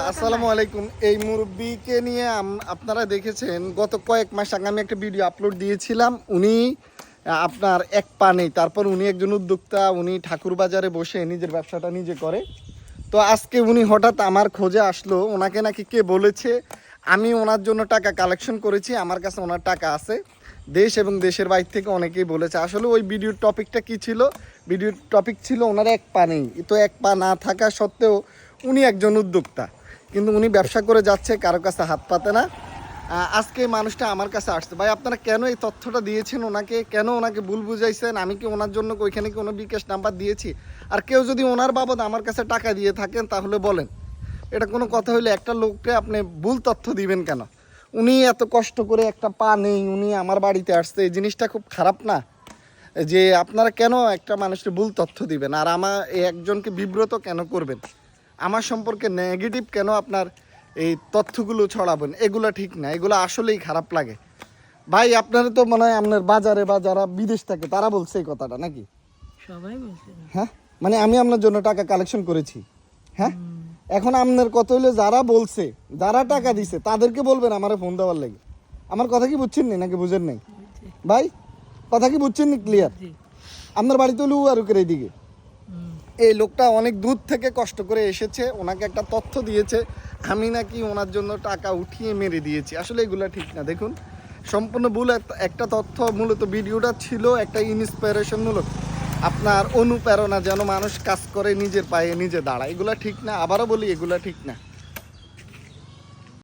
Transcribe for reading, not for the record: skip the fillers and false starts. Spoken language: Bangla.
আসসালামু আলাইকুম। এই মুরব্বিকে নিয়ে আপনারা দেখেছেন গত কয়েক মাস আগে আমি একটা ভিডিও আপলোড দিয়েছিলাম। উনি আপনার এক পা নেই, তারপর উনি একজন উদ্যোক্তা, উনি ঠাকুর বাজারে বসে নিজের ব্যবসাটা নিজে করে। তো আজকে উনি হঠাৎ আমার খোঁজে আসলো, ওনাকে নাকি কে বলেছে আমি ওনার জন্য টাকা কালেকশন করেছি, আমার কাছে ওনার টাকা আছে। দেশ এবং দেশের বাইরে থেকে অনেকেই বলেছে। আসলে ওই ভিডিওর টপিকটা কী ছিল? ভিডিওর টপিক ছিল ওনার এক পা নেই। তো এক পা না থাকা সত্ত্বেও উনি একজন উদ্যোক্তা, কিন্তু উনি ব্যবসা করে যাচ্ছে, কারো কাছে হাত পাতে না। আজকে এই মানুষটা আমার কাছে আসছে। ভাই আপনারা কেন এই তথ্যটা দিয়েছেন ওনাকে, কেন ওনাকে ভুল বুঝাইছেন? আমি কি ওনার জন্য ওইখানে কোনো বিকাশ নাম্বার দিয়েছি? আর কেউ যদি ওনার বাবদ আমার কাছে টাকা দিয়ে থাকেন তাহলে বলেন, এটা কোনো কথা হইলে একটা লোককে আপনি ভুল তথ্য দিবেন কেন? উনি এত কষ্ট করে একটা পা নেই, উনি আমার বাড়িতে আসছে, এই জিনিসটা খুব খারাপ না? যে আপনারা কেন একটা মানুষকে ভুল তথ্য দিবেন আর আমার একজনকে বিব্রত কেন করবেন? আমার সম্পর্কে নেগেটিভ কেন আপনার এই তথ্যগুলো ছড়াবেন? এগুলো ঠিক না, এগুলো আসলেই খারাপ লাগে। ভাই আপনারা তো মনে হয় আপনার বাজারে বা যারা বিদেশ থাকে তারা বলছে এই কথাটা নাকি? সবাই বলছে। হ্যাঁ, মানে আমি আপনার জন্য টাকা কালেকশন করেছি। হ্যাঁ, এখন আপনার কথা হইলো যারা বলছে, যারা টাকা দিছে তাদেরকে বলবেন আমারে ফোন দেওয়ার লাগে। আমার কথা কি বুঝছেন নি নাকি বুঝেন নাই? ভাই কথা কি বুঝছেন নি ক্লিয়ার? আপনার বাড়িতে হলো আরুকের এইদিকে এই লোকটা অনেক দূর থেকে কষ্ট করে এসেছে, ওনাকে একটা তথ্য দিয়েছে আমি নাকি ওনার জন্য টাকা উঠিয়ে মেরে দিয়েছি। আসলে এগুলো ঠিক না। দেখুন সম্পূর্ণ ভুল একটা তথ্য। মূলত ভিডিওটা ছিল একটা ইন্সপিরেশনমূলক, আপনার অনুপ্রেরণা, যেন মানুষ কাজ করে নিজের পায়ে নিজে দাঁড়ায়। এগুলো ঠিক না, আবারও বলি এগুলো ঠিক না।